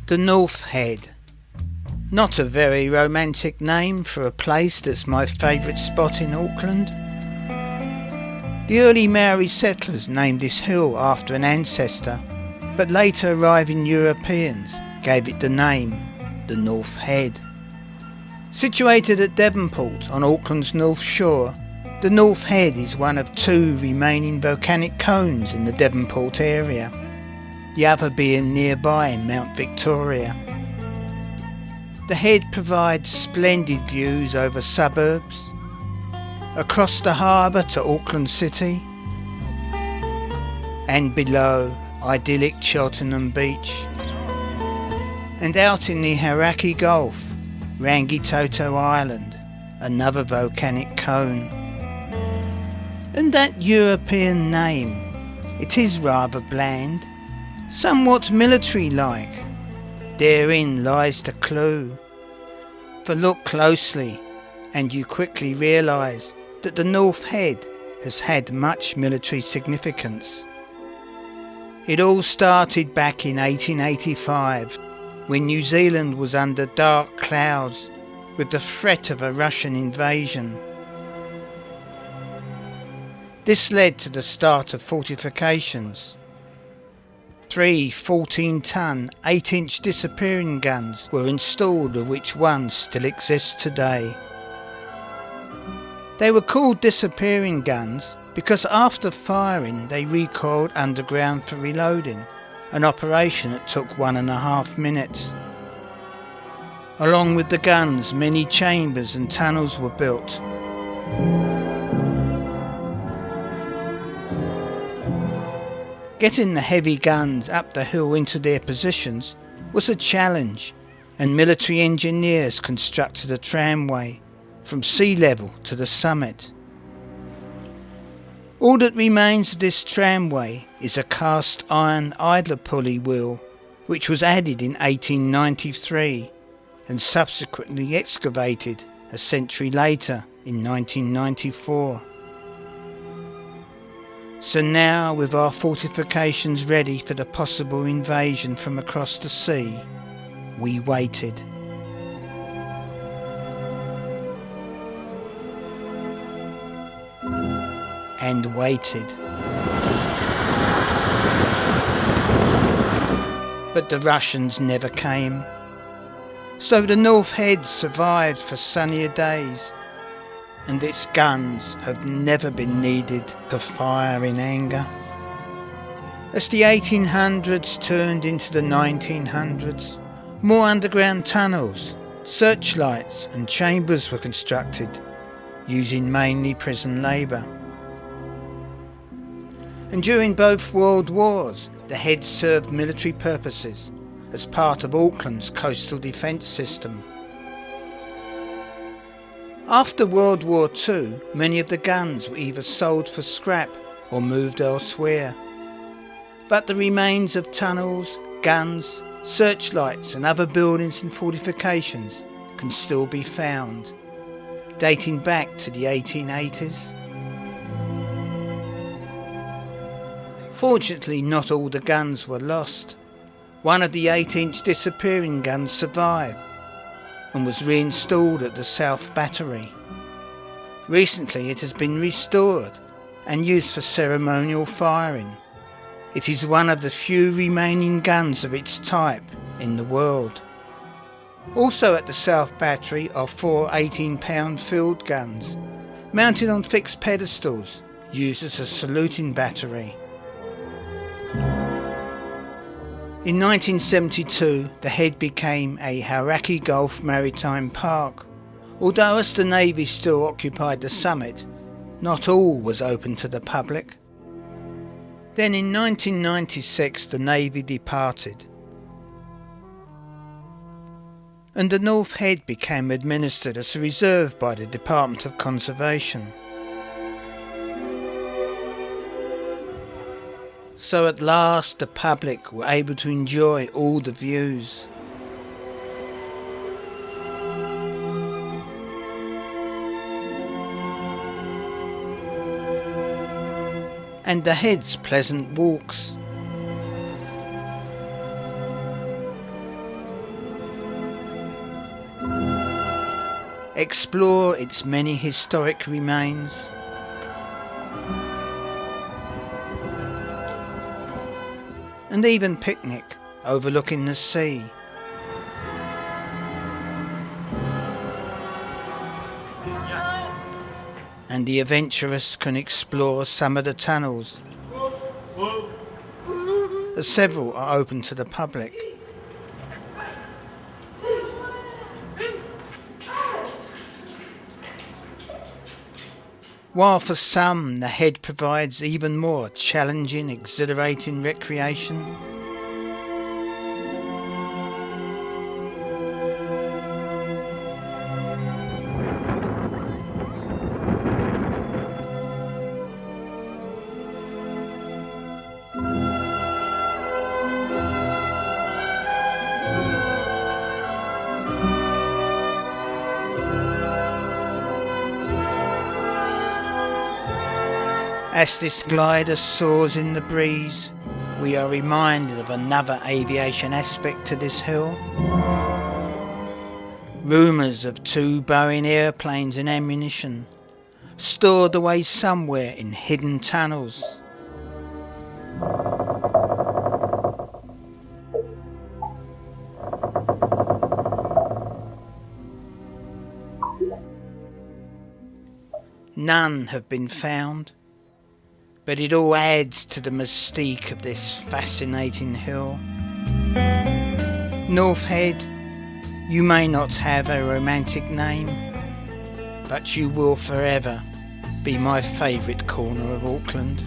The North Head. Not a very romantic name for a place that's my favourite spot in Auckland. The early Maori settlers named this hill after an ancestor, but later arriving Europeans gave it the name, the North Head. Situated at Devonport on Auckland's North Shore, the North Head is one of two remaining volcanic cones in the Devonport area, the other being nearby Mount Victoria. The head provides splendid views over suburbs, across the harbour to Auckland City, and below idyllic Cheltenham Beach, and out in the Hauraki Gulf, Rangitoto Island, another volcanic cone. And that European name, it is rather bland, somewhat military-like. Therein lies the clue. For look closely and you quickly realise that the North Head has had much military significance. It all started back in 1885 when New Zealand was under dark clouds with the threat of a Russian invasion. This led to the start of fortifications. 3 14-ton, 8-inch disappearing guns were installed, of which one still exists today. They were called disappearing guns because after firing they recoiled underground for reloading, an operation that took 1.5 minutes. Along with the guns, many chambers and tunnels were built. Getting the heavy guns up the hill into their positions was a challenge, and military engineers constructed a tramway from sea level to the summit. All that remains of this tramway is a cast iron idler pulley wheel, which was added in 1893 and subsequently excavated a century later in 1994. So now, with our fortifications ready for the possible invasion from across the sea, we waited. And waited. But the Russians never came. So the North Head survived for sunnier days, and its guns have never been needed to fire in anger. As the 1800s turned into the 1900s, more underground tunnels, searchlights and chambers were constructed, using mainly prison labour. And during both World Wars, the Head served military purposes as part of Auckland's coastal defence system. After World War II, many of the guns were either sold for scrap or moved elsewhere. But the remains of tunnels, guns, searchlights and other buildings and fortifications can still be found, dating back to the 1880s. Fortunately, not all the guns were lost. One of the 8-inch disappearing guns survived and was reinstalled at the South Battery. Recently it has been restored and used for ceremonial firing. It is one of the few remaining guns of its type in the world. Also at the South Battery are 4 18-pound field guns, mounted on fixed pedestals, used as a saluting battery. In 1972, the Head became a Hauraki Gulf maritime park. Although as the Navy still occupied the summit, not all was open to the public. Then in 1996 the Navy departed, and the North Head became administered as a reserve by the Department of Conservation. So at last the public were able to enjoy all the views. And the Head's pleasant walks. explore its many historic remains, and even picnic overlooking the sea. And the adventurous can explore some of the tunnels, as several are open to the public. While for some the head provides even more challenging, exhilarating recreation. As this glider soars in the breeze, we are reminded of another aviation aspect to this hill. Rumours of 2 Boeing airplanes and ammunition, stored away somewhere in hidden tunnels. None have been found, but it all adds to the mystique of this fascinating hill. North Head, you may not have a romantic name, but you will forever be my favourite corner of Auckland.